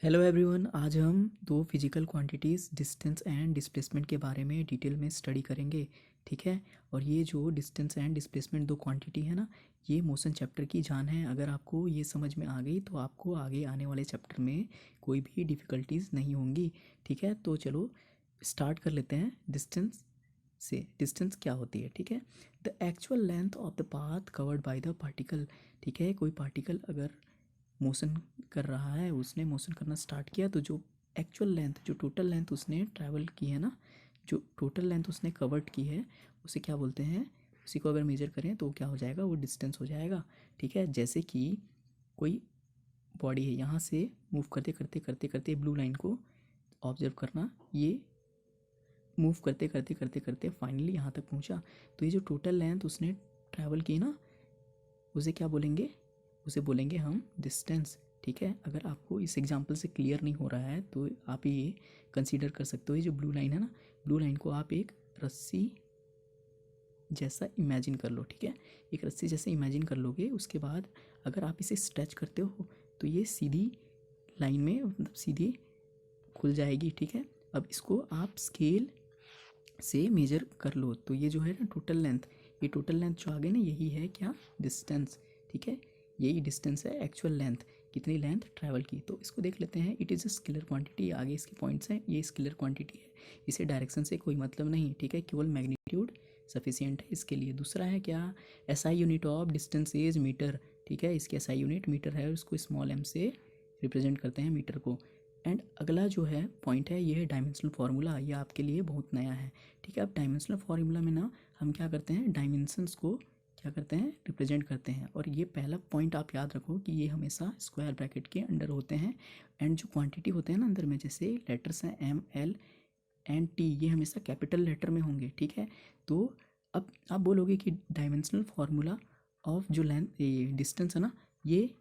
Hello everyone, आज हम दो physical quantities distance and displacement के बारे में डिटेल में स्टडी करेंगे। ठीक है। और ये जो डिस्टेंस एंड डिस्प्लेसमेंट दो क्वांटिटी है ना, ये मोशन चैप्टर की जान है। अगर आपको ये समझ में आ गई तो आपको आगे आने वाले चैप्टर में कोई भी डिफ़िकल्टीज नहीं होंगी। ठीक है, तो चलो स्टार्ट कर लेते हैं डिस्टेंस से। डिस्टेंस क्या होती है? ठीक है, the actual length of the path covered by the particle. ठीक है, कोई पार्टिकल अगर मोशन कर रहा है, उसने मोशन करना स्टार्ट किया, तो जो एक्चुअल लेंथ, जो टोटल लेंथ उसने ट्रैवल की है ना, जो टोटल लेंथ उसने कवर्ड की है, उसे क्या बोलते हैं? उसी को अगर मेजर करें तो क्या हो जाएगा? वो डिस्टेंस हो जाएगा। ठीक है, जैसे कि कोई बॉडी है, यहाँ से मूव करते करते करते करते ब्लू लाइन को ऑब्जर्व करना, ये मूव करते करते करते करते फाइनली यहाँ तक पहुँचा। तो ये जो टोटल लेंथ उसने ट्रैवल की ना, उसे क्या बोलेंगे? उसे बोलेंगे हम डिस्टेंस। ठीक है, अगर आपको इस एग्जांपल से क्लियर नहीं हो रहा है तो आप ये कंसीडर कर सकते हो, ये जो ब्लू लाइन है ना, ब्लू लाइन को आप एक रस्सी जैसा इमेजिन कर लो। ठीक है, एक रस्सी जैसे इमेजिन कर लोगे, उसके बाद अगर आप इसे स्ट्रेच करते हो तो ये सीधी लाइन में, मतलब सीधी खुल जाएगी। ठीक है, अब इसको आप स्केल से मेजर कर लो, तो ये जो है ना टोटल लेंथ, ये टोटल लेंथ जो आ गई ना, यही है क्या? डिस्टेंस। ठीक है, यही डिस्टेंस है, एक्चुअल लेंथ, कितनी लेंथ ट्रैवल की। तो इसको देख लेते हैं, it is a scalar quantity. आगे इसके पॉइंट्स हैं, ये स्केलर क्वांटिटी है, इसे डायरेक्शन से कोई मतलब नहीं। ठीक है, केवल मैग्नीट्यूड सफिशियंट है इसके लिए। दूसरा है क्या? SI unit of distance is metre. ठीक है, इसकी एसआई यूनिट मीटर है, उसको स्मॉल एम से रिप्रेजेंट करते हैं मीटर को। एंड अगला जो है पॉइंट है, ये है डायमेंशनल फार्मूला। ये आपके लिए बहुत नया है। ठीक है, अब डायमेंशनल फार्मूला में ना हम क्या करते हैं? डायमेंशंस को क्या करते हैं? रिप्रेजेंट करते हैं। और ये पहला पॉइंट आप याद रखो कि ये हमेशा स्क्वायर ब्रैकेट के अंडर होते हैं। एंड जो क्वांटिटी होते हैं ना अंदर में, जैसे लेटर्स हैं एम, एल एंड टी, ये हमेशा कैपिटल लेटर में होंगे। ठीक है, तो अब आप बोलोगे कि डायमेंशनल फार्मूला ऑफ जो लेंथ, ये डिस्टेंस है ना, ये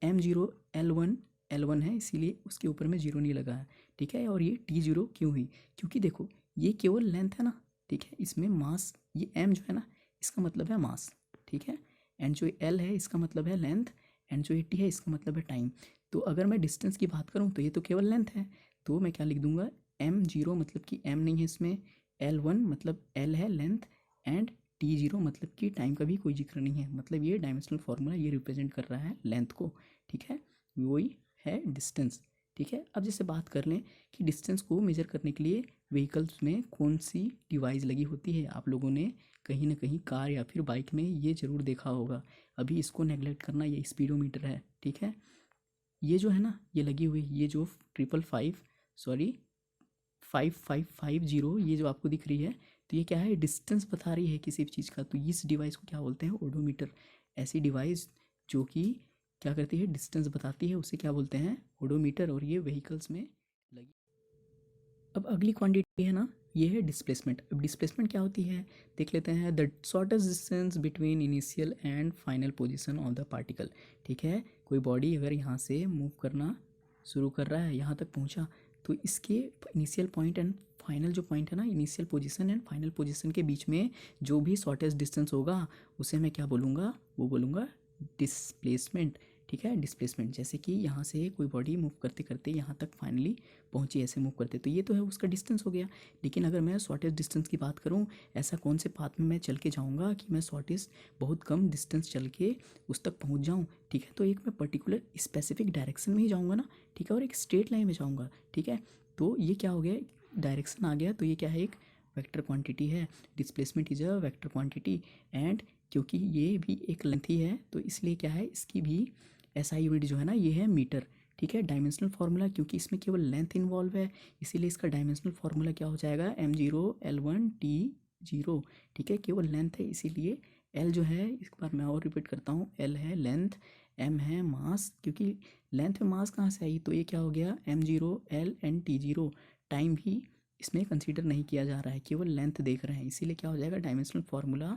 M0 L1 है, इसीलिए उसके ऊपर में जीरो नहीं लगा है। ठीक है, और ये T0 क्यों हुई? क्योंकि देखो, ये केवल लेंथ है ना। ठीक है, इसमें मास, ये M जो है ना, इसका मतलब है मास। ठीक है, एंड जो L है इसका मतलब है लेंथ, एंड जो T है इसका मतलब है टाइम। तो अगर मैं डिस्टेंस की बात करूँ तो ये तो केवल लेंथ है, तो मैं क्या लिख दूंगा? M0 मतलब कि M नहीं है इसमें, L1 मतलब L है लेंथ, एंड T0 मतलब कि टाइम का भी कोई जिक्र नहीं है। मतलब ये डायमेंशनल फार्मूला ये रिप्रेजेंट कर रहा है लेंथ को। ठीक है, वही है डिस्टेंस। ठीक है, अब जैसे बात कर लें कि डिस्टेंस को मेजर करने के लिए व्हीकल्स में कौन सी डिवाइस लगी होती है। आप लोगों ने कहीं ना कहीं कार या फिर बाइक में ये ज़रूर देखा होगा। अभी इसको नेगलेक्ट करना, ये स्पीडोमीटर है। ठीक है, ये जो है ना, ये लगी हुई, ये जो 555, सॉरी 5550, ये जो आपको दिख रही है, तो ये क्या है? डिस्टेंस बता रही है किसी भी चीज़ का। तो इस डिवाइस को क्या बोलते हैं? ओडोमीटर। ऐसी डिवाइस जो कि क्या करती है? डिस्टेंस बताती है, उसे क्या बोलते हैं? ओडोमीटर। और ये व्हीकल्स में लगी। अब अगली क्वांटिटी है ना, ये है डिस्प्लेसमेंट। अब डिस्प्लेसमेंट क्या होती है देख लेते हैं। The shortest distance between initial and final position of the particle. ठीक है, कोई बॉडी अगर यहाँ से मूव करना शुरू कर रहा है, यहाँ तक पहुँचा, तो इसके इनिशियल पॉइंट एंड फाइनल जो पॉइंट है ना, initial position and final position के बीच में जो भी शॉर्टेस्ट डिस्टेंस होगा, उसे मैं क्या बोलूँगा? वो बोलूँगा डिस्प्लेसमेंट। ठीक है, डिस्प्लेसमेंट। जैसे कि यहाँ से कोई बॉडी मूव करते करते यहाँ तक फाइनली पहुँची, ऐसे मूव करते, तो ये तो है उसका डिस्टेंस हो गया। लेकिन अगर मैं शॉर्टेस्ट डिस्टेंस की बात करूँ, ऐसा कौन से पाथ में मैं चल के जाऊँगा कि मैं शॉर्टेस्ट बहुत कम डिस्टेंस चल के उस तक पहुँच जाऊँ? ठीक है, तो एक मैं पर्टिकुलर स्पेसिफिक डायरेक्शन में ही जाऊँगा ना। ठीक है, और एक स्ट्रेट लाइन में जाऊँगा। ठीक है, तो ये क्या हो गया? डायरेक्शन आ गया, तो ये क्या है? एक वेक्टर क्वांटिटी है। Displacement is a vector quantity. And क्योंकि ये भी एक लेंथ ही है, तो इसलिए क्या है? इसकी भी एसआई यूनिट जो है ना, ये है मीटर। ठीक है, डायमेंशनल फार्मूला, क्योंकि इसमें केवल लेंथ इन्वॉल्व है, इसीलिए इसका डायमेंशनल फार्मूला क्या हो जाएगा? M0 L1 T0। ठीक है, केवल लेंथ है, इसीलिए L जो है, एक बार मैं और रिपीट करता हूँ, L है लेंथ, M है मास, क्योंकि लेंथ में मास कहाँ से आई? तो ये क्या हो गया? M0 L and T0। Time भी इसमें कंसीडर नहीं किया जा रहा है, केवल लेंथ देख रहे हैं, इसीलिए क्या हो जाएगा? Dimensional formula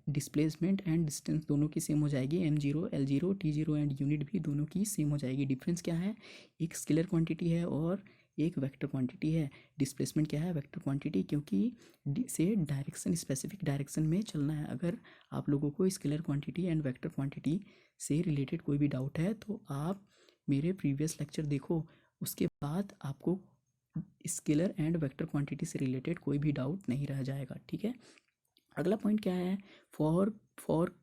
displacement and distance दोनों की सेम हो जाएगी। M0 L0 T0 and unit भी दोनों की सेम हो जाएगी। डिफरेंस क्या है? एक स्केलर क्वांटिटी है और एक वेक्टर क्वांटिटी है। डिस्प्लेसमेंट क्या है? वेक्टर क्वांटिटी, क्योंकि से डायरेक्शन, स्पेसिफिक डायरेक्शन में चलना है। अगर आप लोगों को scalar quantity and vector quantity से रिलेटेड कोई भी डाउट है तो आप मेरे प्रीवियस लेक्चर देखो, उसके बाद आपको स्केलर एंड वेक्टर क्वांटिटी से रिलेटेड कोई भी डाउट नहीं रह जाएगा, ठीक है। अगला पॉइंट क्या है, for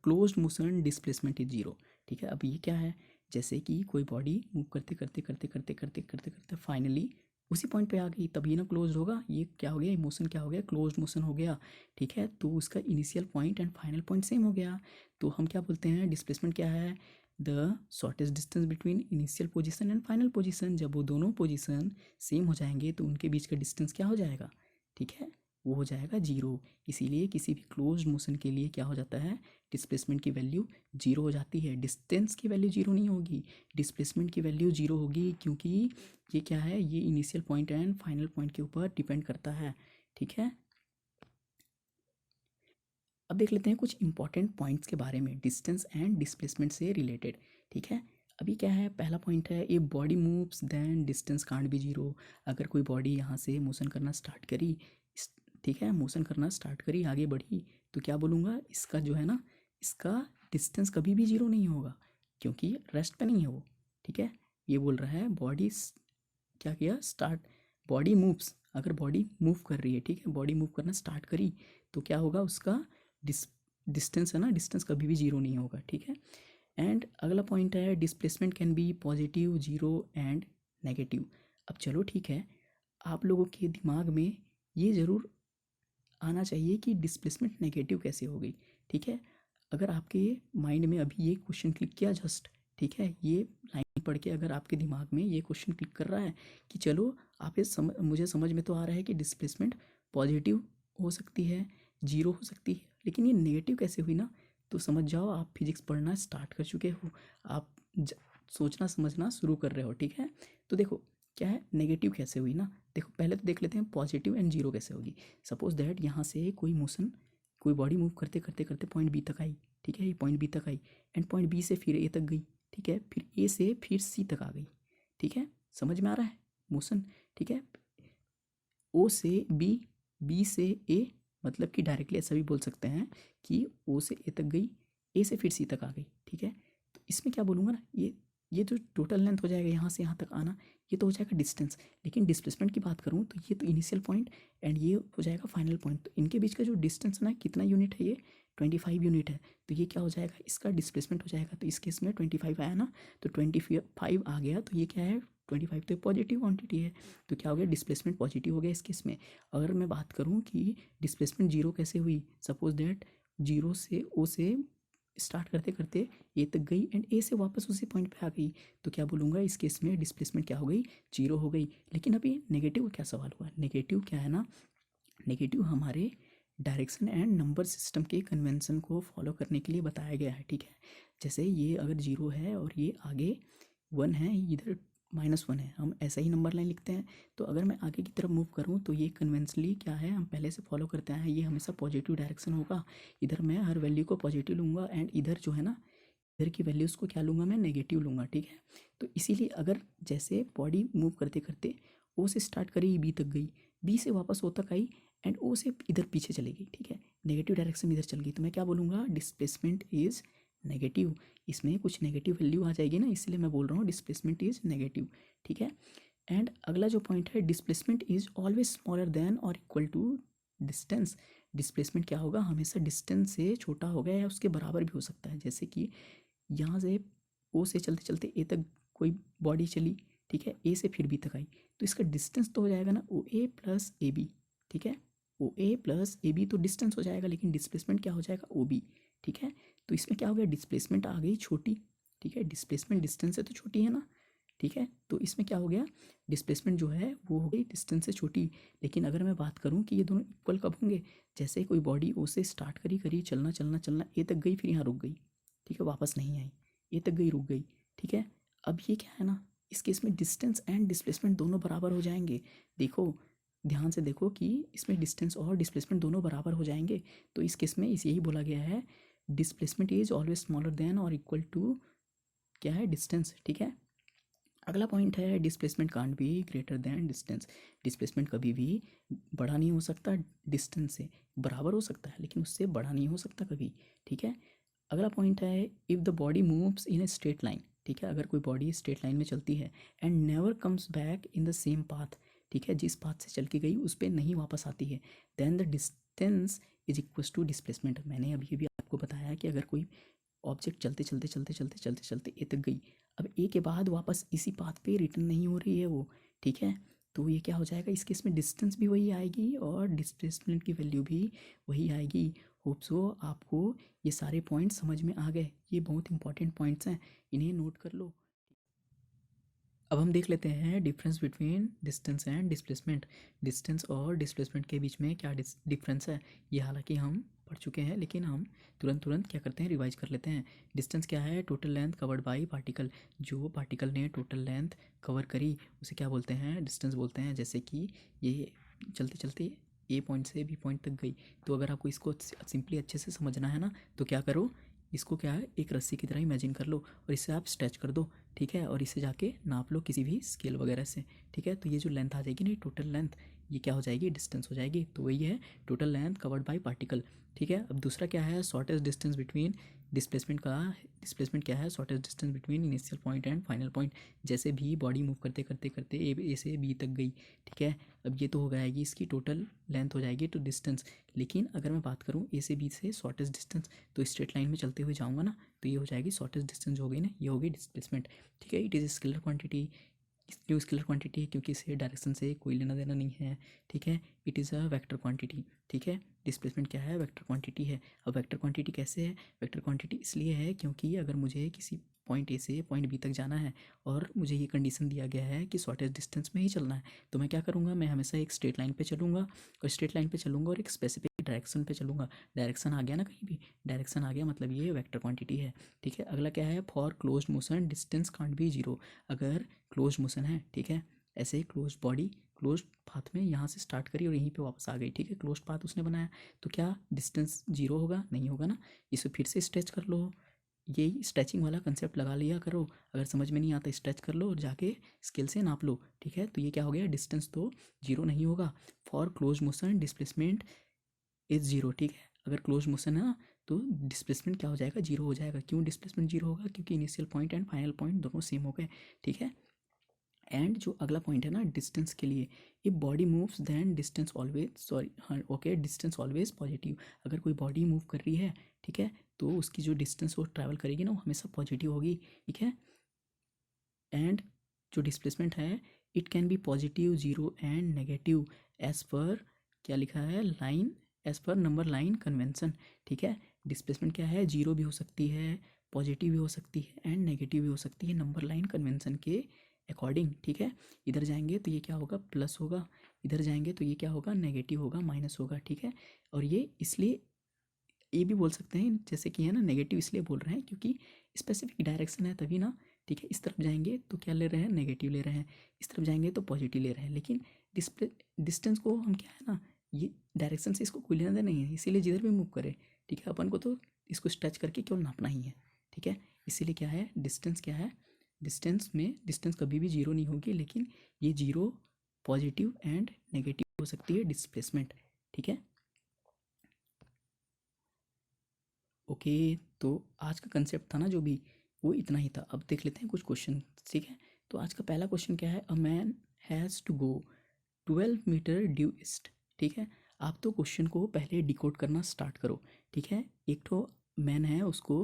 closed motion displacement is zero, ठीक है। अब ये क्या है, जैसे कि कोई बॉडी मूव करते करते करते करते करते करते करते फाइनली उसी पॉइंट पे आ गई, तभी ना क्लोज होगा। ये क्या हो गया, मोशन क्या हो गया, क्लोज्ड मोशन हो गया, ठीक है। तो उसका initial point and final point same हो गया, तो हम क्या बोलते हैं, डिस्प्लेसमेंट क्या है, the shortest distance between initial position and final position. जब वो दोनों पोजिशन सेम हो जाएंगे तो उनके बीच का डिस्टेंस क्या हो जाएगा, ठीक है, वो हो जाएगा जीरो। इसीलिए किसी भी क्लोज्ड मोशन के लिए क्या हो जाता है, डिस्प्लेसमेंट की वैल्यू जीरो हो जाती है। डिस्टेंस की वैल्यू जीरो नहीं होगी, डिस्प्लेसमेंट की वैल्यू जीरो होगी, क्योंकि ये क्या है, ये initial point and final point के ऊपर डिपेंड करता है, ठीक है। अब देख लेते हैं कुछ इंपॉर्टेंट पॉइंट्स के बारे में डिस्टेंस एंड डिस्प्लेसमेंट से रिलेटेड, ठीक है। अभी क्या है, पहला पॉइंट है, a body moves then distance can't be zero. अगर कोई बॉडी यहाँ से मोशन करना स्टार्ट करी, ठीक है, मोशन करना स्टार्ट करी, आगे बढ़ी, तो क्या बोलूँगा, इसका जो है ना, इसका डिस्टेंस कभी भी जीरो नहीं होगा, क्योंकि रेस्ट पे नहीं है वो, ठीक है। ये बोल रहा है बॉडी क्या किया, स्टार्ट, बॉडी मूव्स, अगर बॉडी मूव कर रही है, ठीक है, बॉडी मूव करना स्टार्ट करी, तो क्या होगा, उसका डिस्टेंस है ना, डिस्टेंस कभी भी जीरो नहीं होगा, ठीक है। एंड अगला पॉइंट है, displacement can be positive, zero and negative. अब चलो ठीक है, आप लोगों के दिमाग में ये ज़रूर आना चाहिए कि डिस्प्लेसमेंट नेगेटिव कैसे हो गई, ठीक है। अगर आपके माइंड में अभी ये क्वेश्चन क्लिक किया जस्ट, ठीक है, ये लाइन पढ़ के अगर आपके दिमाग में ये क्वेश्चन क्लिक कर रहा है कि चलो आप मुझे समझ में तो आ रहा है कि डिस्प्लेसमेंट पॉजिटिव हो सकती है, जीरो हो सकती है, लेकिन ये नेगेटिव कैसे हुई ना, तो समझ जाओ आप फिजिक्स पढ़ना स्टार्ट कर चुके हो, आप सोचना समझना शुरू कर रहे हो, ठीक है। तो देखो क्या है, नेगेटिव कैसे हुई ना, देखो पहले तो देख लेते हैं पॉजिटिव एंड जीरो कैसे होगी। सपोज दैट यहाँ से कोई मोशन, कोई बॉडी मूव करते करते करते पॉइंट बी तक आई, ठीक है, ये पॉइंट बी तक आई, एंड पॉइंट बी से फिर ए तक गई, ठीक है, फिर ए से फिर सी तक आ गई, ठीक है, समझ में आ रहा है मोशन, ठीक है। ओ से बी, बी से ए, मतलब कि डायरेक्टली ऐसा भी बोल सकते हैं कि ओ से ए तक गई, ए से फिर सी तक आ गई, ठीक है। तो इसमें क्या बोलूँगा ना, ये जो टोटल लेंथ हो जाएगा यहाँ से यहाँ तक आना, ये तो हो जाएगा डिस्टेंस। लेकिन डिस्प्लेसमेंट की बात करूँ तो ये तो इनिशियल पॉइंट एंड ये हो जाएगा फाइनल पॉइंट, तो इनके बीच का जो डिस्टेंस है ना, कितना यूनिट है, ये 25 यूनिट है, तो ये क्या हो जाएगा, इसका डिस्प्लेसमेंट हो जाएगा। तो इस केस में 25 आया ना, तो 25 आ गया, तो ये क्या है, 25 तो पॉजिटिव क्वांटिटी है, तो क्या हो गया, डिस्प्लेसमेंट पॉजिटिव हो गया इस केस में। अगर मैं बात करूँ कि डिस्प्लेसमेंट जीरो कैसे हुई, सपोज दैट जीरो से ओ से स्टार्ट करते करते ए तक गई एंड ए से वापस उसी पॉइंट पे आ गई, तो क्या बोलूँगा, इस केस में डिस्प्लेसमेंट क्या हो गई, जीरो हो गई। लेकिन अभी नेगेटिव क्या सवाल हुआ, नेगेटिव क्या है ना, नेगेटिव हमारे डायरेक्शन एंड नंबर सिस्टम के कन्वेंशन को फॉलो करने के लिए बताया गया है, ठीक है। जैसे ये अगर जीरो है और ये आगे वन है, इधर -1 है, हम ऐसा ही नंबर लाइन लिखते हैं। तो अगर मैं आगे की तरफ मूव करूँ तो ये कन्वेंशनली क्या है, हम पहले से फॉलो करते हैं, ये हमेशा पॉजिटिव डायरेक्शन होगा। इधर मैं हर वैल्यू को पॉजिटिव लूँगा एंड इधर जो है ना, इधर की वैल्यूज़ को क्या लूँगा, मैं नेगेटिव लूँगा, ठीक है। तो इसीलिए अगर जैसे बॉडी मूव करते करते ओ से स्टार्ट करी, बी तक गई, बी से वापस ओ तक आई एंड ओ से इधर पीछे चली गई, ठीक है, नेगेटिव डायरेक्शन में इधर चल गई, तो मैं क्या बोलूँगा, डिस्प्लेसमेंट इज़ नेगेटिव। इसमें कुछ नेगेटिव वैल्यू आ जाएगी ना, इसलिए मैं बोल रहा हूँ डिस्प्लेसमेंट इज़ नेगेटिव, ठीक है। एंड अगला जो पॉइंट है, displacement is always smaller than और इक्वल टू डिस्टेंस। डिस्प्लेसमेंट क्या होगा, हमेशा डिस्टेंस से छोटा होगा या उसके बराबर भी हो सकता है। जैसे कि यहाँ से ओ से चलते चलते ए तक कोई बॉडी चली, ठीक है, ए से फिर बी तक आई, तो इसका डिस्टेंस तो हो जाएगा ना ओ ए प्लस ए बी, ठीक है, ओ ए प्लस ए बी तो डिस्टेंस हो जाएगा, लेकिन डिस्प्लेसमेंट क्या हो जाएगा, ओ बी, ठीक है। तो इसमें क्या हो गया, डिस्प्लेसमेंट आ गई छोटी, ठीक है, डिस्प्लेसमेंट डिस्टेंस से तो छोटी है ना, ठीक है। तो इसमें क्या हो गया, डिस्प्लेसमेंट जो है वो हो गई डिस्टेंस से छोटी। लेकिन अगर मैं बात करूँ कि ये दोनों इक्वल कब होंगे, जैसे कोई बॉडी ओ से स्टार्ट करी करी चलना चलना चलना, ए तक गई, फिर यहाँ रुक गई, ठीक है, वापस नहीं आई, ए तक गई, रुक गई, ठीक है। अब ये क्या है ना, इस केस में डिस्टेंस एंड डिस्प्लेसमेंट दोनों बराबर हो जाएंगे। देखो ध्यान से देखो कि इसमें डिस्टेंस और डिस्प्लेसमेंट दोनों बराबर हो जाएंगे, तो इस केस में इस यही बोला गया है, displacement is always smaller than और इक्वल टू क्या है, डिस्टेंस, ठीक है। अगला पॉइंट है, displacement can't be greater than distance. Displacement कभी भी बड़ा नहीं हो सकता डिस्टेंस से, बराबर हो सकता है लेकिन उससे बड़ा नहीं हो सकता कभी, ठीक है। अगला पॉइंट है, if the body moves in a straight line, ठीक है, अगर कोई बॉडी स्ट्रेट लाइन में चलती है and never comes back in the same path, ठीक है, जिस पाथ से चल के गई उस पर नहीं वापस आती है, then the distance is equal to displacement. मैंने अभी भी आपको बताया कि अगर कोई ऑब्जेक्ट चलते चलते चलते चलते चलते चलते ए तक गई, अब ए के बाद वापस इसी पाथ पे रिटर्न नहीं हो रही है वो, ठीक है, तो ये क्या हो जाएगा, इस केस में डिस्टेंस भी वही आएगी और डिस्प्लेसमेंट की वैल्यू भी वही आएगी। होप सो आपको ये सारे पॉइंट्स समझ में आ गए, ये बहुत इंपॉर्टेंट पॉइंट्स हैं, इन्हें नोट कर लो। अब हम देख लेते हैं difference between distance and displacement. Distance और डिस्प्लेसमेंट के बीच में क्या डिफरेंस है, ये हालांकि हम पढ़ चुके हैं, लेकिन हम तुरंत क्या करते हैं, रिवाइज कर लेते हैं। डिस्टेंस क्या है, total length covered by particle, जो पार्टिकल ने टोटल लेंथ कवर करी उसे क्या बोलते हैं, डिस्टेंस बोलते हैं। जैसे कि ये चलते चलते ए पॉइंट से बी पॉइंट तक गई, तो अगर आपको इसको सिंपली अच्छे से समझना है ना, तो क्या करो, इसको क्या है, एक रस्सी की तरह इमेजिन कर लो और इसे आप स्ट्रेच कर दो, ठीक है, और इसे जाके नाप लो किसी भी स्केल वगैरह से, ठीक है, तो ये जो लेंथ आ जाएगी ना, टोटल लेंथ, ये क्या हो जाएगी, डिस्टेंस हो जाएगी। तो वही है total length covered by particle, ठीक है। अब दूसरा क्या है, शॉर्टेस्ट डिस्टेंस बिटवीन डिस्प्लेसमेंट का, डिस्प्लेसमेंट क्या है, shortest distance between initial point and final point. जैसे भी बॉडी मूव करते करते करते ए से बी तक गई, ठीक है, अब ये तो हो जाएगी इसकी टोटल लेंथ हो जाएगी, तो डिस्टेंस। लेकिन अगर मैं बात करूँ ए से बी से शॉर्टेस्ट डिस्टेंस, तो स्ट्रेट लाइन में चलते हुए जाऊँगा ना, तो ये हो जाएगी शॉर्टेस्ट डिस्टेंस हो गई ना, ये होगी डिस्प्लेसमेंट, ठीक है। इट इज़ स्केलर क्वांटिटी, क्यों स्केलर क्वांटिटी है, क्योंकि इसे डायरेक्शन से कोई लेना देना नहीं है, ठीक है। It is a vector quantity, ठीक है। डिस्प्लेसमेंट क्या है, वेक्टर क्वांटिटी है। अब वेक्टर क्वांटिटी कैसे है, वेक्टर क्वांटिटी इसलिए है क्योंकि अगर मुझे किसी पॉइंट ए से पॉइंट बी तक जाना है और मुझे ये कंडीशन दिया गया है कि शॉर्टेस्ट डिस्टेंस में ही चलना है, तो मैं क्या करूँगा, मैं हमेशा एक स्ट्रेट लाइन पे चलूँगा, और स्ट्रेट लाइन पे चलूँगा और एक स्पेसिफिक डायरेक्शन पे चलूँगा। डायरेक्शन आ गया ना, कहीं भी डायरेक्शन आ गया मतलब ये वेक्टर क्वांटिटी है, ठीक है। अगला क्या है, for close motion distance can't be zero. अगर क्लोज मोशन है, ठीक है, ऐसे क्लोज बॉडी क्लोज पाथ में यहाँ से स्टार्ट करी और यहीं पे वापस आ गई, ठीक है, क्लोज पाथ उसने बनाया, तो क्या डिस्टेंस जीरो होगा, नहीं होगा ना। इसे फिर से स्ट्रेच कर लो, यही स्ट्रेचिंग वाला कंसेप्ट लगा लिया करो, अगर समझ में नहीं आता स्ट्रेच कर लो और जाके स्केल से नाप लो, ठीक है। तो ये क्या हो गया, डिस्टेंस तो जीरो नहीं होगा। For close motion displacement is zero, ठीक है, अगर क्लोज मोशन है ना, तो डिस्प्लेसमेंट क्या हो जाएगा, जीरो हो जाएगा। क्यों डिस्प्लेसमेंट जीरो होगा, क्योंकि initial point and final point दोनों सेम हो गए, ठीक है। एंड जो अगला पॉइंट है ना, डिस्टेंस के लिए, if body moves then distance always, sorry हाँ ओके, डिस्टेंस ऑलवेज पॉजिटिव। अगर कोई बॉडी मूव कर रही है, ठीक है, तो उसकी जो डिस्टेंस वो ट्रैवल करेगी ना, वो हमेशा पॉजिटिव होगी, ठीक है। एंड जो डिस्प्लेसमेंट है, it can be positive, zero and negative as per, क्या लिखा है, line, as per number line convention, ठीक है। डिस्प्लेसमेंट क्या है, जीरो भी हो सकती है, पॉजिटिव भी हो सकती है एंड नेगेटिव भी हो सकती है, नंबर लाइन कन्वेंशन के अकॉर्डिंग, ठीक है। इधर जाएंगे तो ये क्या होगा, प्लस होगा, इधर जाएंगे तो ये क्या होगा, नेगेटिव होगा, माइनस होगा, ठीक है। और ये इसलिए ये भी बोल सकते हैं, जैसे कि है ना, नेगेटिव इसलिए बोल रहे हैं क्योंकि स्पेसिफिक डायरेक्शन है तभी ना, ठीक है। इस तरफ जाएंगे तो क्या ले रहे हैं, नेगेटिव ले रहे हैं, इस तरफ जाएंगे तो पॉजिटिव ले रहे हैं, लेकिन डिस्प्ले डिस्टेंस को हम क्या है ना, ये डायरेक्शन से इसको कोई लेना देना नहीं है, इसीलिए जिधर भी मूव करे, ठीक है, अपन को तो इसको स्ट्रेच करके केवल नापना ही है, ठीक है। इसीलिए क्या है, डिस्टेंस क्या है, डिस्टेंस में डिस्टेंस कभी भी जीरो नहीं होगी, लेकिन ये जीरो पॉजिटिव एंड नेगेटिव हो सकती है डिस्प्लेसमेंट, ठीक है। ओके, तो आज का कंसेप्ट था ना जो भी, वो इतना ही था। अब देख लेते हैं कुछ क्वेश्चन, ठीक है। तो आज का पहला क्वेश्चन क्या है, a man has to go 12 metre due east, ठीक है। आप तो क्वेश्चन को पहले डिकोड करना स्टार्ट करो, ठीक है। एक तो मैन है, उसको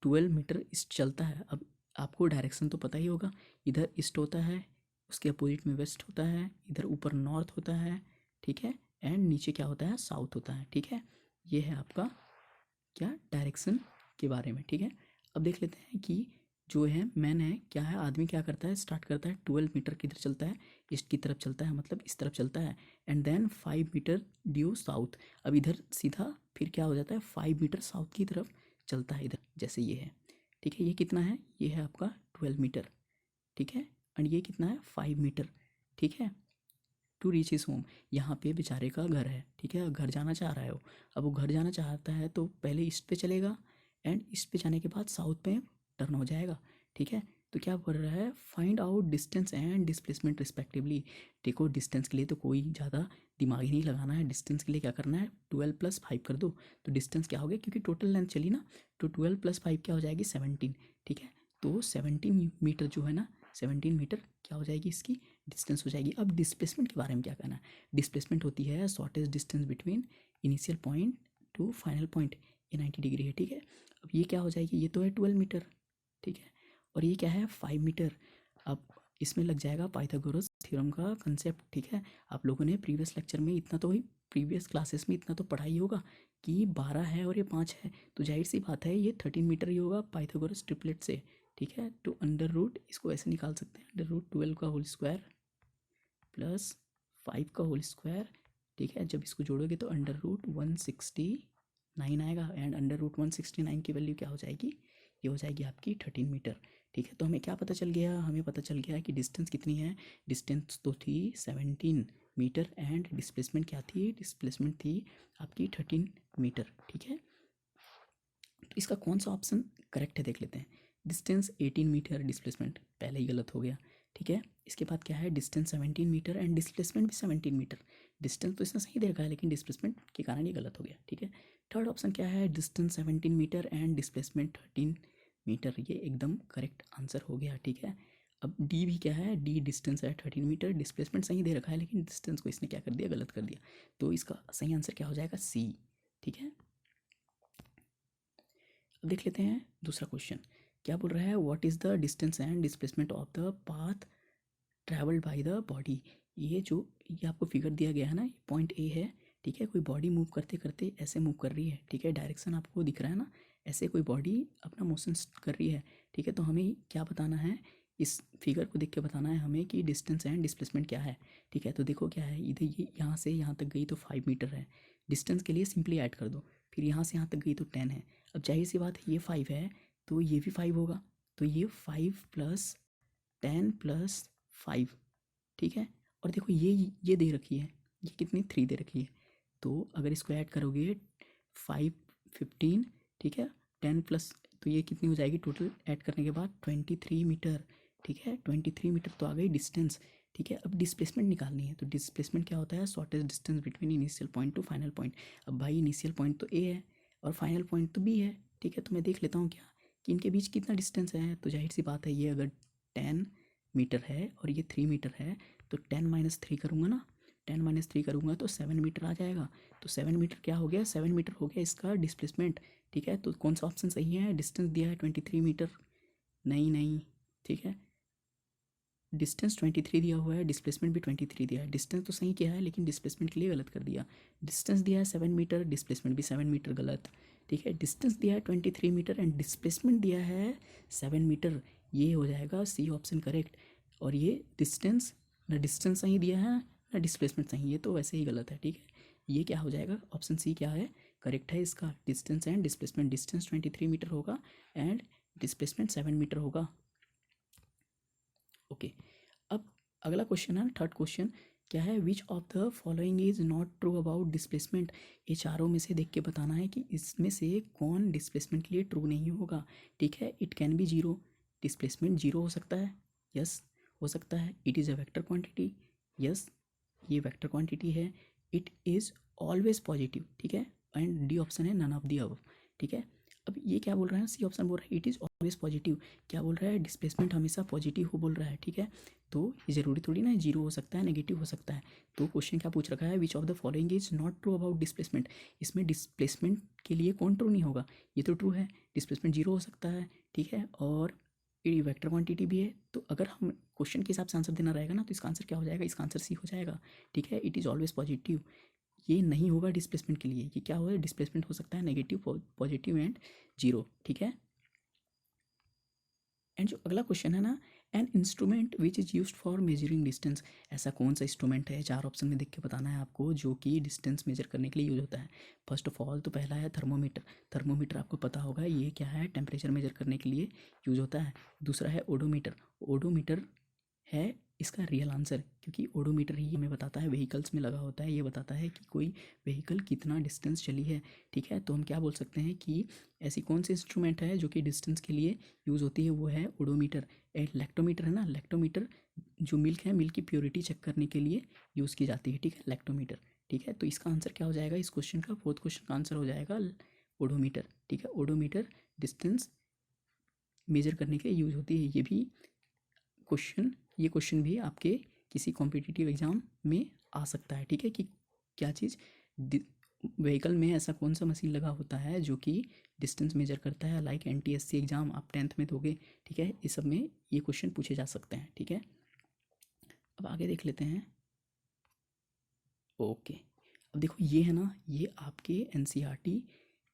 12 मीटर ईस्ट चलता है। अब आपको डायरेक्शन तो पता ही होगा, इधर ईस्ट होता है, उसके अपोजिट में वेस्ट होता है, इधर ऊपर नॉर्थ होता है, ठीक है, एंड नीचे क्या होता है, साउथ होता है, ठीक है। ये है आपका क्या, डायरेक्शन के बारे में, ठीक है। अब देख लेते हैं कि जो है मैन है, क्या है, आदमी क्या करता है, स्टार्ट करता है 12 मीटर किधर चलता है, ईस्ट की तरफ चलता है, मतलब इस तरफ चलता है, and then 5 metre due south. अब इधर सीधा फिर क्या हो जाता है, 5 मीटर साउथ की तरफ चलता है, इधर जैसे ये है, ठीक है। ये कितना है, ये है आपका 12 मीटर, ठीक है, एंड ये कितना है, 5 मीटर, ठीक है। टू रीच हिज होम, यहाँ पे बेचारे का घर है, ठीक है, घर जाना चाह रहा है वो। अब वो घर जाना चाहता है तो पहले ईस्ट पे चलेगा, एंड ईस्ट पे जाने के बाद साउथ पे टर्न हो जाएगा, ठीक है। तो क्या बोल रहा है, find out distance and displacement respectively. देखो डिस्टेंस के लिए तो कोई ज़्यादा दिमाग ही नहीं लगाना है, डिस्टेंस के लिए क्या करना है, 12 + 5 कर दो, तो डिस्टेंस क्या हो गया, क्योंकि टोटल लेंथ चली ना, तो 12 + 5 क्या हो जाएगी, 17, ठीक है। तो 17 मीटर जो है ना, 17 मीटर क्या हो जाएगी इसकी डिस्टेंस हो जाएगी। अब डिस्प्लेसमेंट के बारे में क्या कहना है। डिस्प्लेसमेंट होती है shortest distance between initial point two final point, ये 90 डिग्री है, ठीक है। अब ये क्या हो जाएगी, ये तो है 12 मीटर, ठीक है, और ये क्या है 5 मीटर। अब इसमें लग जाएगा पाइथागोरस थ्योरम का कंसेप्ट, ठीक है। आप लोगों ने प्रीवियस लेक्चर में इतना तो ही, प्रीवियस क्लासेस में इतना तो पढ़ा ही होगा कि 12 है और ये 5 है, तो जाहिर सी बात है ये 13 मीटर ही होगा पाइथागोरस ट्रिपलेट से, ठीक है। तो अंडर रूट इसको ऐसे निकाल सकते हैं, अंडर रूट 12 का होल स्क्वायर प्लस 5 का होल स्क्वायर, ठीक है। जब इसको जोड़ोगे तो अंडर रूट 169 आएगा, एंड अंडर रूट 169 की वैल्यू क्या हो जाएगी, ये हो जाएगी आपकी 13 मीटर, ठीक है। तो हमें क्या पता चल गया, हमें पता चल गया कि डिस्टेंस कितनी है, डिस्टेंस तो थी 17 मीटर एंड डिस्प्लेसमेंट क्या थी, डिस्प्लेसमेंट थी आपकी 13 मीटर, ठीक है। तो इसका कौन सा ऑप्शन करेक्ट है देख लेते हैं। डिस्टेंस 18 मीटर, डिस्प्लेसमेंट पहले ही गलत हो गया, ठीक है। इसके बाद क्या है, डिस्टेंस 17 मीटर एंड डिस्प्लेसमेंट भी 17 मीटर। डिस्टेंस तो इसने सही दे रखा है लेकिन डिस्प्लेसमेंट के कारण ये गलत हो गया, ठीक है। थर्ड ऑप्शन क्या है, distance 17 metre and displacement 13 metre, ये एकदम करेक्ट आंसर हो गया, ठीक है। अब डी भी क्या है, डी डिस्टेंस है 13 मीटर, डिस्प्लेसमेंट सही दे रखा है लेकिन डिस्टेंस को इसने क्या कर दिया, गलत कर दिया। तो इसका सही आंसर क्या हो जाएगा, सी, ठीक है। अब देख लेते हैं दूसरा क्वेश्चन क्या बोल रहा है, what is the distance and displacement of the path travelled by the body. ये आपको फिगर दिया गया है ना, पॉइंट ए है, ठीक है। कोई बॉडी मूव करते करते ऐसे मूव कर रही है, ठीक है, डायरेक्शन आपको दिख रहा है ना, ऐसे कोई बॉडी अपना मोशन कर रही है, ठीक है। तो हमें क्या बताना है, इस फिगर को देख के बताना है हमें कि डिस्टेंस एंड डिस्प्लेसमेंट क्या है, ठीक है। तो देखो क्या है, इधर ये यहाँ से यहाँ तक गई तो 5 मीटर है, डिस्टेंस के लिए सिंपली ऐड कर दो, फिर यहाँ से यहाँ तक गई तो 10 है। अब जाहिर सी बात है ये 5 है तो ये भी 5 होगा, तो ये 5 प्लस 10 प्लस 5, ठीक है। और देखो ये दे रखी है, ये कितनी 3 दे रखी है, तो अगर इसको ऐड करोगे 5 15, ठीक है, 10 प्लस, तो ये कितनी हो जाएगी टोटल ऐड करने के बाद 23 मीटर, ठीक है। 23 मीटर तो आ गई डिस्टेंस, ठीक है। अब डिस्प्लेसमेंट निकालनी है, तो डिस्प्लेसमेंट क्या होता है, shortest distance between initial point two final point. अब भाई इनिशियल पॉइंट तो ए है और फाइनल पॉइंट तो बी है, ठीक है। तो मैं देख लेता हूँ क्या कि इनके बीच कितना डिस्टेंस है, तो जाहिर सी बात है ये अगर 10 मीटर है और ये 3 मीटर है, तो 10 माइनस 3 करूँगा ना, 10 माइनस 3 करूँगा तो 7 मीटर आ जाएगा। तो 7 मीटर क्या हो गया, 7 मीटर हो गया इसका डिस्प्लेसमेंट, ठीक है। तो कौन सा ऑप्शन सही है, डिस्टेंस दिया है 23 मीटर, नहीं, ठीक है, डिस्टेंस 23 दिया हुआ है, डिस्प्लेसमेंट भी 23 दिया है, डिस्टेंस तो सही किया है लेकिन डिस्प्लेसमेंट के लिए गलत कर दिया। डिस्टेंस दिया है 7 मीटर, डिस्प्लेसमेंट भी 7 मीटर, गलत, ठीक है। डिस्टेंस दिया है 23 मीटर एंड डिस्प्लेसमेंट दिया है 7 मीटर, ये हो जाएगा सी ऑप्शन करेक्ट। और ये डिस्टेंस, ना डिस्टेंस सही दिया है ना डिस्प्लेसमेंट सही, ये तो वैसे ही गलत है, ठीक है। ये क्या हो जाएगा, ऑप्शन सी क्या है, करेक्ट है इसका, distance and displacement, distance 23 metre होगा एंड डिस्प्लेसमेंट 7 मीटर होगा, ओके। अब अगला क्वेश्चन है थर्ड क्वेश्चन, क्या है, which of the following is not true about displacement. ये चारों में से देख के बताना है कि इसमें से कौन डिस्प्लेसमेंट के लिए ट्रू नहीं होगा, ठीक है। It can B zero, displacement zero हो सकता है, यस हो सकता है। It is a vector quantity, yes ये वेक्टर क्वांटिटी है। इट इज़ ऑलवेज पॉजिटिव, ठीक है, एंड डी ऑप्शन है नन ऑफ दी अबव, ठीक है। अब ये क्या बोल रहा है, सी ऑप्शन बोल रहा है इट इज़ ऑलवेज पॉजिटिव, क्या बोल रहा है, डिस्प्लेसमेंट हमेशा पॉजिटिव हो बोल रहा है, ठीक है। तो ये ज़रूरी थोड़ी ना जीरो हो सकता है, नेगेटिव हो सकता है। तो क्वेश्चन क्या पूछ रखा है, which of the following is not true about displacement, इसमें डिस्प्लेसमेंट के लिए कौन ट्रू नहीं होगा, ये तो ट्रू है, डिस्प्लेसमेंट जीरो हो सकता है, ठीक है, और ये वेक्टर क्वांटिटी भी है। तो अगर हम क्वेश्चन के हिसाब से आंसर देना रहेगा ना, तो इसका आंसर क्या हो जाएगा, इसका आंसर सी हो जाएगा, ठीक है। इट इज़ ऑलवेज पॉजिटिव, ये नहीं होगा डिस्प्लेसमेंट के लिए, ये क्या होगा, डिस्प्लेसमेंट हो सकता है नेगेटिव, पॉजिटिव एंड जीरो, ठीक है। एंड जो अगला क्वेश्चन है ना, an instrument which is used for measuring distance, ऐसा कौन सा इंस्ट्रूमेंट है, चार ऑप्शन में देख के बताना है आपको, जो कि डिस्टेंस मेजर करने के लिए यूज होता है। फर्स्ट ऑफ ऑल तो पहला है थर्मोमीटर, थर्मोमीटर आपको पता होगा ये क्या है, टेम्परेचर मेजर करने के लिए यूज होता है। दूसरा है ओडोमीटर, ओडोमीटर है इसका रियल आंसर, क्योंकि ओडोमीटर ही हमें बताता है, व्हीकल्स में लगा होता है, ये बताता है कि कोई व्हीकल कितना डिस्टेंस चली है, ठीक है। तो हम क्या बोल सकते हैं कि ऐसी कौन सी इंस्ट्रूमेंट है जो कि डिस्टेंस के लिए यूज़ होती है, वो है ओडोमीटर। लैक्टोमीटर है ना, लैक्टोमीटर जो मिल्क है, मिल्क की प्योरिटी चेक करने के लिए यूज़ की जाती है, ठीक है, लैक्टोमीटर, ठीक है। तो इसका आंसर क्या हो जाएगा, इस क्वेश्चन का फोर्थ क्वेश्चन का आंसर हो जाएगा ओडोमीटर, ठीक है। ओडोमीटर डिस्टेंस मेजर करने के लिए यूज़ होती है। ये क्वेश्चन भी आपके किसी कॉम्पिटिटिव एग्ज़ाम में आ सकता है, ठीक है, कि क्या चीज़ व्हीकल में ऐसा कौन सा मशीन लगा होता है जो कि डिस्टेंस मेजर करता है, लाइक NTSC एग्ज़ाम आप 10th में दोगे, ठीक है, इस सब में ये क्वेश्चन पूछे जा सकते हैं, ठीक है। अब आगे देख लेते हैं। ओके, अब देखो ये है ना, ये आपके NCERT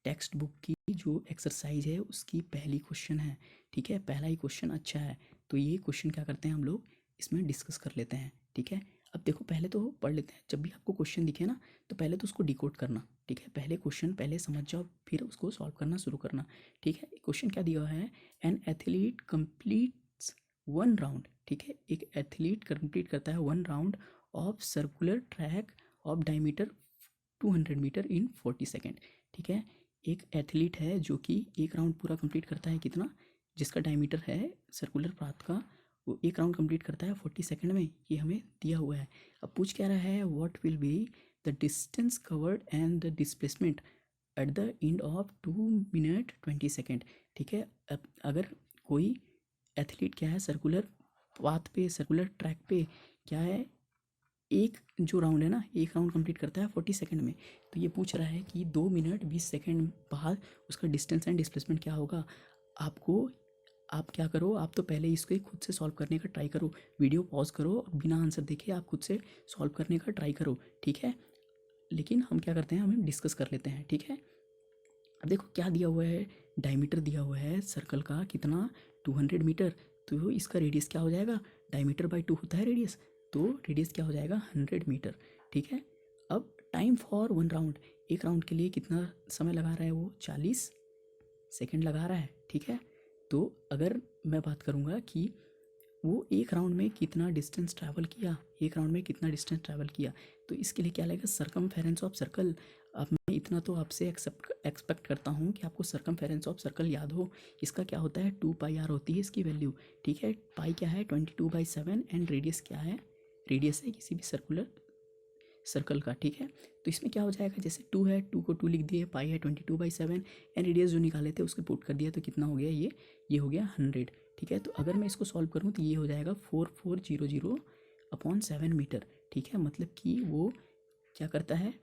टेक्स्ट बुक की जो एक्सरसाइज है उसकी पहली क्वेश्चन है, ठीक है, पहला ही क्वेश्चन अच्छा है। तो ये क्वेश्चन क्या करते हैं हम लोग इसमें डिस्कस कर लेते हैं, ठीक है। अब देखो पहले तो पढ़ लेते हैं, जब भी आपको क्वेश्चन दिखे ना तो पहले तो उसको डिकोड करना, ठीक है, पहले क्वेश्चन पहले समझ जाओ फिर उसको सॉल्व करना शुरू करना, ठीक है। क्वेश्चन क्या दिया हुआ है, एन एथलीट कंप्लीट्स 1 राउंड, ठीक है, एक एथलीट कंप्लीट करता है 1 round of circular track of diameter 200 metre in 40 second, ठीक है। एक एथलीट है जो कि 1 राउंड पूरा कंप्लीट करता है, कितना, जिसका डायमीटर है सर्कुलर पाथ का, वो 1 राउंड कंप्लीट करता है 40 सेकेंड में, ये हमें दिया हुआ है। अब पूछ क्या रहा है, what will be the distance covered and the displacement at the end of 2 minute 20 second, ठीक है। अब अगर कोई एथलीट क्या है सर्कुलर पाथ पे, सर्कुलर ट्रैक पे क्या है, एक जो राउंड है ना, 1 राउंड कंप्लीट करता है 40 सेकंड में, तो ये पूछ रहा है कि 2 मिनट 20 सेकंड बाद उसका डिस्टेंस एंड डिस्प्लेसमेंट क्या होगा। आप क्या करो, आप तो पहले इसको खुद से सॉल्व करने का ट्राई करो, वीडियो पॉज करो और बिना आंसर देखे आप खुद से सॉल्व करने का ट्राई करो, ठीक है। लेकिन हम क्या करते हैं, हम डिस्कस कर लेते हैं, ठीक है। अब देखो क्या दिया हुआ है, डायमीटर दिया हुआ है सर्कल का कितना, 200 मीटर, तो इसका रेडियस क्या हो जाएगा, डायमीटर बाई 2 होता है रेडियस, तो रेडियस क्या हो जाएगा 100 मीटर, ठीक है। अब टाइम फॉर 1 राउंड, 1 राउंड के लिए कितना समय लगा रहा है, वो 40 सेकंड लगा रहा है, ठीक है। तो अगर मैं बात करूँगा कि वो 1 राउंड में कितना डिस्टेंस ट्रैवल किया, 1 राउंड में कितना डिस्टेंस ट्रैवल किया, तो इसके लिए क्या लगेगा, सरकमफेरेंस ऑफ सर्कल। अब मैं इतना तो आपसे एक्सपेक्ट करता हूँ कि आपको सरकमफेरेंस ऑफ सर्कल याद हो, इसका क्या होता है 2πr होती है इसकी वैल्यू, ठीक है। पाई क्या है 22/7 एंड रेडियस क्या है, रेडियस है किसी भी सर्कुलर सर्कल का, ठीक है। तो इसमें क्या हो जाएगा, जैसे 2 है, 2 को 2 लिख दिए, पाई है 22/7 एंड रेडियस जो निकाले थे उसको पुट कर दिया, तो कितना हो गया, ये हो गया 100, ठीक है। तो अगर मैं इसको सॉल्व करूँ तो ये हो जाएगा 4400/7 मीटर, ठीक है। मतलब कि वो क्या करता है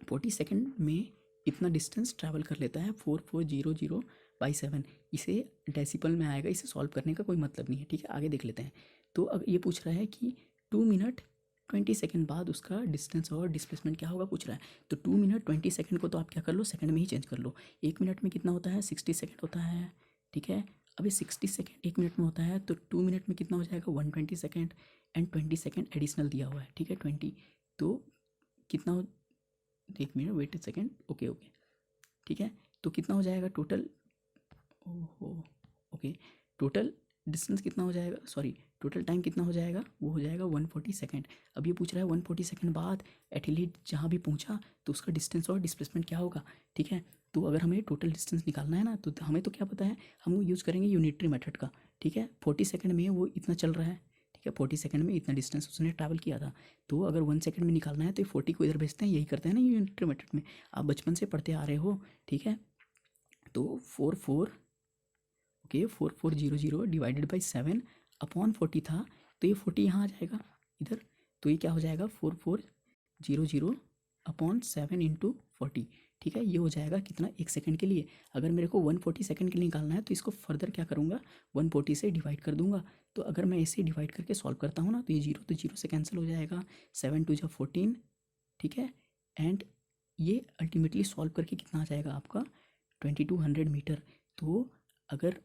40 सेकेंड में इतना डिस्टेंस ट्रैवल कर लेता है, 4400/7। इसे डेसिबल में आएगा, इसे सॉल्व करने का कोई मतलब नहीं है, ठीक है। आगे देख लेते हैं। तो अब ये पूछ रहा है कि 2 मिनट 20 सेकेंड बाद उसका डिस्टेंस और डिस्प्लेसमेंट क्या होगा पूछ रहा है। तो 2 मिनट 20 सेकेंड को तो आप क्या कर लो, सेकंड में ही चेंज कर लो। 1 मिनट में कितना होता है 60 सेकेंड होता है, ठीक है। अब ये 60 सेकेंड 1 मिनट में होता है, तो 2 मिनट में कितना हो जाएगा 120 सेकेंड एंड 20 सेकेंड एडिशनल दिया हुआ है, ठीक है 20, तो कितना हो, 1 मिनट वेट ए सेकेंड, ओके ओके, ठीक है। तो कितना हो जाएगा टोटल, ओहो ओके, टोटल डिस्टेंस कितना हो जाएगा, सॉरी टोटल टाइम कितना हो जाएगा, वो हो जाएगा 140 सेकेंड। अब ये पूछ रहा है 140 सेकेंड बाद एथलीट जहाँ भी पहुँचा तो उसका डिस्टेंस और डिस्प्लेसमेंट क्या होगा, ठीक है। तो अगर हमें टोटल डिस्टेंस निकालना है ना, तो हमें तो क्या पता है, हम यूज़ करेंगे यूनिटरी मेथड का, ठीक है। 40 सेकेंड में वो इतना चल रहा है, ठीक है, 40 सेकेंड में इतना डिस्टेंस उसने ट्रैवल किया था, तो अगर 1 सेकेंड में निकालना है तो 40 को इधर भेजते हैं, यही करते हैं ना यूनिटरी मेथड में, आप बचपन से पढ़ते आ रहे हो, ठीक है। तो 4400 डिवाइडेड बाई 7 अपॉन 40 था, तो ये 40 यहाँ आ जाएगा इधर, तो ये क्या हो जाएगा 4400/7 इंटू 40, ठीक है। ये हो जाएगा कितना 1 सेकंड के लिए। अगर मेरे को 140 सेकंड के लिए निकालना है तो इसको फर्दर क्या करूँगा 140 से डिवाइड कर दूंगा। तो अगर मैं इसे डिवाइड करके सॉल्व करता हूँ ना, तो ये 0 तो 0 से कैंसिल हो जाएगा, 7 2 जा 14, ठीक है। एंड ये अल्टीमेटली सॉल्व करके कितना आ जाएगा आपका 2200 मीटर। तो अगर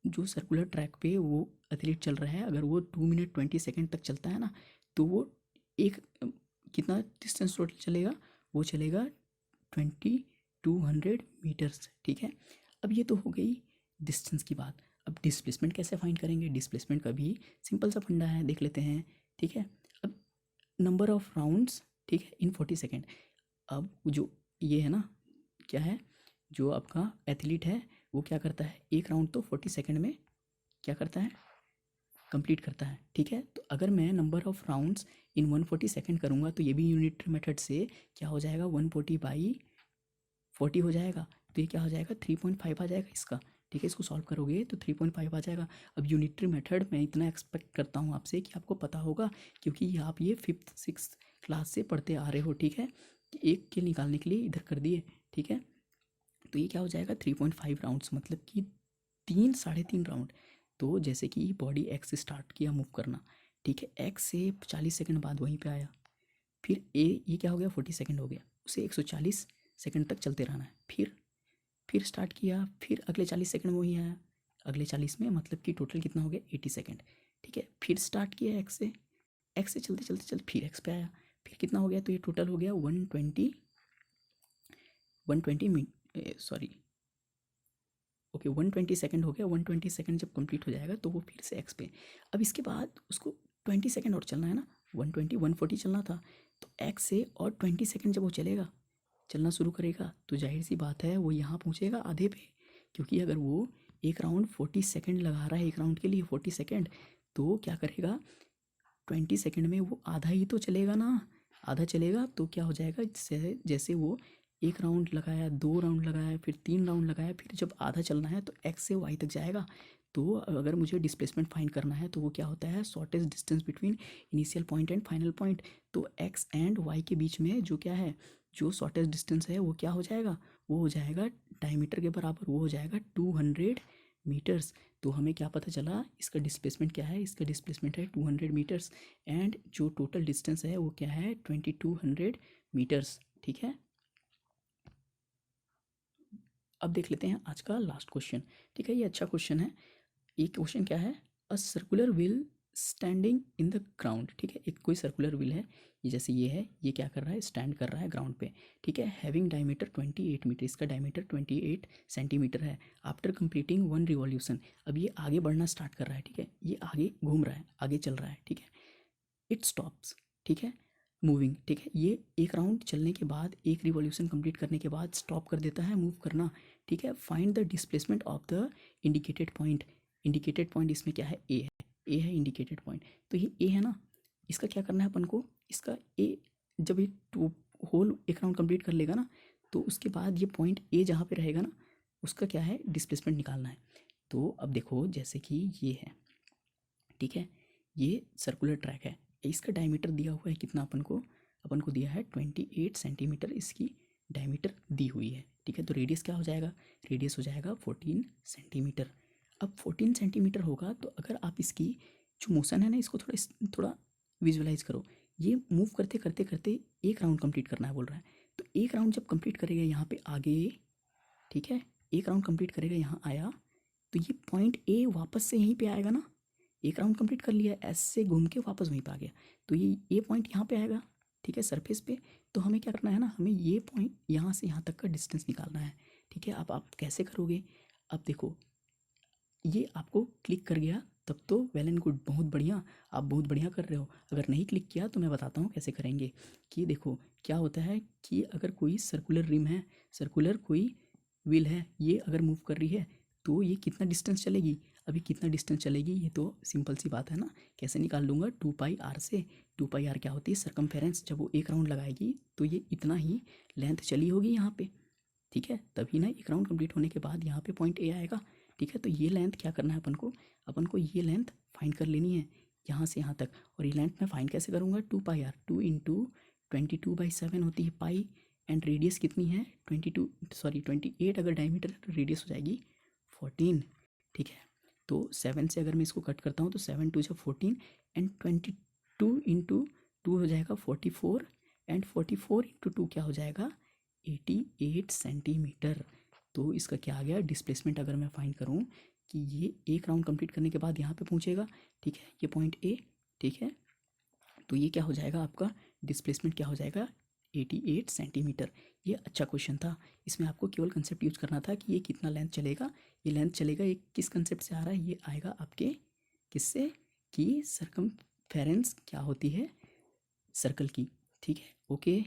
जो सर्कुलर ट्रैक पे वो एथलीट चल रहा है, अगर वो 2 मिनट 20 सेकेंड तक चलता है ना, तो वो एक कितना डिस्टेंस टोटल चलेगा, वो चलेगा 2200 मीटर्स, ठीक है। अब ये तो हो गई डिस्टेंस की बात। अब डिस्प्लेसमेंट कैसे फाइंड करेंगे, डिस्प्लेसमेंट का भी सिंपल सा फंडा है, देख लेते हैं, ठीक है। अब नंबर ऑफ राउंड्स, ठीक है, इन 40 सेकेंड। अब जो ये है ना, क्या है, जो आपका एथलीट है वो क्या करता है, 1 राउंड तो 40 सेकेंड में क्या करता है कंप्लीट करता है, ठीक है। तो अगर मैं number of rounds in 140 second करूँगा तो ये भी यूनिट मेथड से क्या हो जाएगा 140/40 हो जाएगा, तो ये क्या हो जाएगा 3.5 आ जाएगा इसका, ठीक है। इसको सॉल्व करोगे तो 3.5 आ जाएगा। अब यूनिटरी मेथड मैं इतना एक्सपेक्ट करता हूँ आपसे कि आपको पता होगा, क्योंकि आप ये 5th 6th क्लास से पढ़ते आ रहे हो, ठीक है। एक के निकालने के लिए इधर कर दिए, ठीक है। तो ये क्या हो जाएगा 3.5 राउंड्स, मतलब कि 3 साढ़े 3 राउंड। तो जैसे कि बॉडी एक्स से स्टार्ट किया मूव करना, ठीक है, एक्स से 40 सेकंड बाद वहीं पे आया, फिर ये क्या हो गया 40 सेकंड हो गया, उसे 140 सेकंड तक चलते रहना है। फिर स्टार्ट किया, फिर अगले 40 सेकंड में वहीं आया, अगले 40 में मतलब कि टोटल कितना हो गया 80 सेकंड, ठीक है। फिर स्टार्ट किया एक्स से चलते चलते चलते फिर एक्स पे आया, फिर कितना हो गया, तो ये टोटल हो गया 120 मिनट, सॉरी ओके 120 सेकंड हो गया। 120 सेकंड जब कंप्लीट हो जाएगा तो वो फिर से एक्स पे। अब इसके बाद उसको 20 सेकंड और चलना है ना, 140 चलना था, तो एक्स से और 20 सेकंड जब वो चलना शुरू करेगा तो जाहिर सी बात है वो यहाँ पहुँचेगा आधे पे, क्योंकि अगर वो एक राउंड 40 सेकंड लगा रहा है, एक राउंड के लिए 40 सेकंड, तो क्या करेगा 20 सेकंड में वो आधा ही तो चलेगा ना, आधा चलेगा तो क्या हो जाएगा, जैसे वो एक राउंड लगाया, 2 राउंड लगाया, फिर 3 राउंड लगाया, फिर जब आधा चलना है तो एक्स से वाई तक जाएगा। तो अगर मुझे डिस्प्लेसमेंट फाइंड करना है तो वो क्या होता है, shortest distance between initial point and final point. तो एक्स एंड वाई के बीच में जो क्या है, जो शॉर्टेस्ट डिस्टेंस है वो क्या हो जाएगा, वो हो जाएगा डायमीटर के बराबर, वो हो जाएगा 200 मीटर्स। तो हमें क्या पता चला, इसका डिस्प्लेसमेंट क्या है, इसका डिस्प्लेसमेंट है 200 मीटर्स, एंड जो टोटल डिस्टेंस है वो क्या है 2200 मीटर्स, ठीक है। अब देख लेते हैं आज का लास्ट क्वेश्चन, ठीक है। ये अच्छा क्वेश्चन है। ये क्वेश्चन क्या है, a circular wheel standing in the ground, ठीक है। एक कोई सर्कुलर व्हील है, ये जैसे ये है, ये क्या कर रहा है, स्टैंड कर रहा है ग्राउंड पे, ठीक है। हैविंग डायमीटर 28 मीटर, इसका डायमीटर 28 सेंटीमीटर है। आफ्टर कंप्लीटिंग 1 रिवॉल्यूशन, अब ये आगे बढ़ना स्टार्ट कर रहा है, ठीक है, ये आगे घूम रहा है, आगे चल रहा है, ठीक है। इट स्टॉप्स, ठीक है, मूविंग, ठीक है। ये एक राउंड चलने के बाद, एक रिवॉल्यूशन कंप्लीट करने के बाद स्टॉप कर देता है मूव करना, ठीक है। Find the displacement of the indicated point, indicated point इसमें क्या है, ए है इंडिकेटेड पॉइंट। तो ये ए है ना, इसका क्या करना है अपन को, इसका ए जब ये टू होल एक राउंड कंप्लीट कर लेगा ना, तो उसके बाद ये पॉइंट ए जहाँ पे रहेगा ना, उसका क्या है डिस्प्लेसमेंट निकालना है। तो अब देखो जैसे कि ये है, ठीक है, ये सर्कुलर ट्रैक है, इसका डायमीटर दिया हुआ है कितना अपन को दिया है 28 सेंटीमीटर इसकी डायमीटर दी हुई है, ठीक है। तो रेडियस क्या हो जाएगा, रेडियस हो जाएगा 14 सेंटीमीटर। अब 14 सेंटीमीटर होगा तो अगर आप इसकी जो मोशन है ना, इसको थोड़ा विजुअलाइज करो। ये मूव करते करते करते एक राउंड कंप्लीट करना है बोल रहा है, तो एक राउंड जब कंप्लीट करेगा यहाँ पे आगे, ठीक है, एक राउंड कंप्लीट करेगा यहाँ आया, तो ये पॉइंट ए वापस से यहीं पे आएगा ना, एक राउंड कंप्लीट कर लिया, एस से घूम के वापस वहीं पे आ गया, तो ये पॉइंट यहाँ पे आएगा, ठीक है, सरफेस पे। तो हमें क्या करना है ना, हमें ये पॉइंट यहाँ से यहाँ तक का डिस्टेंस निकालना है, ठीक है। अब आप कैसे करोगे, अब देखो ये आपको क्लिक कर गया तब तो वेल एंड गुड, बहुत बढ़िया, आप बहुत बढ़िया कर रहे हो। अगर नहीं क्लिक किया तो मैं बताता हूँ कैसे करेंगे। कि देखो क्या होता है कि अगर कोई सर्कुलर रिम है, सर्कुलर कोई व्हील है, ये अगर मूव कर रही है तो ये कितना डिस्टेंस चलेगी, अभी कितना डिस्टेंस चलेगी, ये तो सिंपल सी बात है ना, कैसे निकाल लूँगा 2πr से। 2πr क्या होती है, सर्कमफेरेंस। जब वो एक राउंड लगाएगी तो ये इतना ही लेंथ चली होगी यहाँ पे, ठीक है, तभी ना एक राउंड कंप्लीट होने के बाद यहाँ पे पॉइंट ए आएगा, ठीक है। तो ये लेंथ क्या करना है अपन को ये लेंथ फाइंड कर लेनी है यहाँ से यहाँ तक। और ये लेंथ मैं फाइंड कैसे करूँगा, 2πr, 2 इंटू 22/7 होती है पाई, एंड रेडियस कितनी है 28, अगर डायमीटर है तो रेडियस हो जाएगी 14, ठीक है। तो 7 से अगर मैं इसको कट करता हूँ तो 7 2 14, एंड 22 इंटू 2 हो जाएगा 44, एंड 44 इंटू 2 क्या हो जाएगा 88 सेंटीमीटर। तो इसका क्या आ गया डिस्प्लेसमेंट, अगर मैं फाइंड करूँ कि ये एक राउंड कंप्लीट करने के बाद यहाँ पे पहुँचेगा, ठीक है, ये पॉइंट ए, ठीक है। तो ये क्या हो जाएगा आपका डिस्प्लेसमेंट, क्या हो जाएगा 88 सेंटीमीटर। ये अच्छा क्वेश्चन था, इसमें आपको केवल कंसेप्ट यूज करना था कि ये कितना लेंथ चलेगा, ये लेंथ चलेगा, ये किस कंसेप्ट से आ रहा है, ये आएगा आपके किससे, कि सरकमफेरेंस क्या होती है सर्कल की, ठीक है, ओके।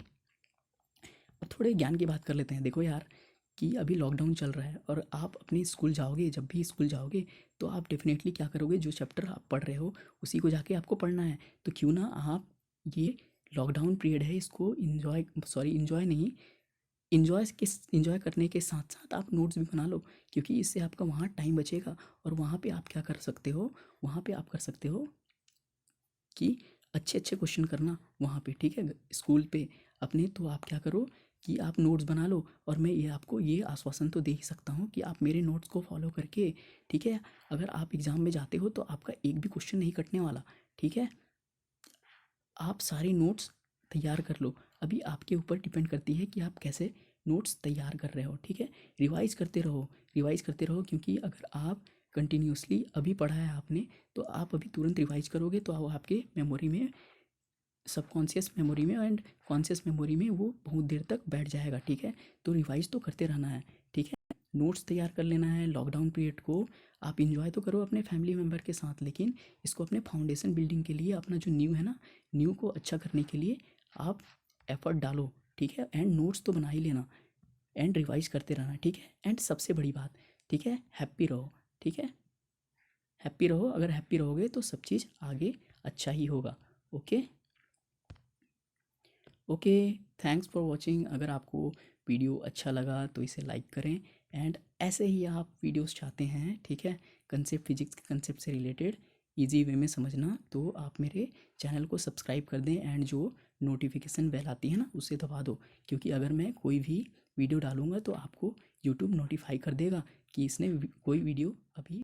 अब थोड़े ज्ञान की बात कर लेते हैं। देखो यार कि अभी लॉकडाउन चल रहा है और आप अपने स्कूल जाओगे, जब भी स्कूल जाओगे तो आप डेफिनेटली क्या करोगे, जो चैप्टर आप पढ़ रहे हो उसी को जाके आपको पढ़ना है। तो क्यों ना आप ये लॉकडाउन पीरियड है इसको इन्जॉय नहीं इंजॉय करने के साथ साथ आप नोट्स भी बना लो, क्योंकि इससे आपका वहाँ टाइम बचेगा। और वहाँ पे आप क्या कर सकते हो, वहाँ पे आप कर सकते हो कि अच्छे अच्छे क्वेश्चन करना वहाँ पे, ठीक है, स्कूल पे अपने। तो आप क्या करो कि आप नोट्स बना लो, और मैं ये आपको ये आश्वासन तो दे ही सकता हूँ कि आप मेरे नोट्स को फॉलो करके, ठीक है, अगर आप एग्ज़ाम में जाते हो तो आपका एक भी क्वेश्चन नहीं कटने वाला, ठीक है। आप सारे नोट्स तैयार कर लो। अभी आपके ऊपर डिपेंड करती है कि आप कैसे नोट्स तैयार कर रहे हो, ठीक है। रिवाइज़ करते रहो, रिवाइज़ करते रहो, क्योंकि अगर आप कंटिन्यूअसली अभी पढ़ा है आपने, तो आप अभी तुरंत रिवाइज़ करोगे तो वो आपके मेमोरी में, सबकॉन्शियस मेमोरी में एंड कॉन्शियस मेमोरी में वो बहुत देर तक बैठ जाएगा, ठीक है। तो रिवाइज़ तो करते रहना है, ठीक है। नोट्स तैयार कर लेना है। लॉकडाउन पीरियड को आप इंजॉय तो करो अपने फैमिली मेम्बर के साथ, लेकिन इसको अपने फाउंडेशन बिल्डिंग के लिए, अपना जो न्यू है ना, न्यू को अच्छा करने के लिए आप एफर्ट डालो, ठीक है। एंड नोट्स तो बना ही लेना, एंड रिवाइज करते रहना, ठीक है। एंड सबसे बड़ी बात, ठीक है, हैप्पी रहो, ठीक है। हैप्पी रहो, अगर हैप्पी रहोगे तो सब चीज़ आगे अच्छा ही होगा। Okay okay, thanks for watching. अगर आपको वीडियो अच्छा लगा तो इसे लाइक करें, एंड ऐसे ही आप वीडियोस चाहते हैं, ठीक है, कंसेप्ट, फिजिक्स के कंसेप्ट से रिलेटेड इजी वे में समझना, तो आप मेरे चैनल को सब्सक्राइब कर दें, एंड जो नोटिफिकेशन बेल आती है ना, उसे दबा दो, क्योंकि अगर मैं कोई भी वीडियो डालूंगा तो आपको यूट्यूब नोटिफाई कर देगा कि इसने कोई वीडियो अभी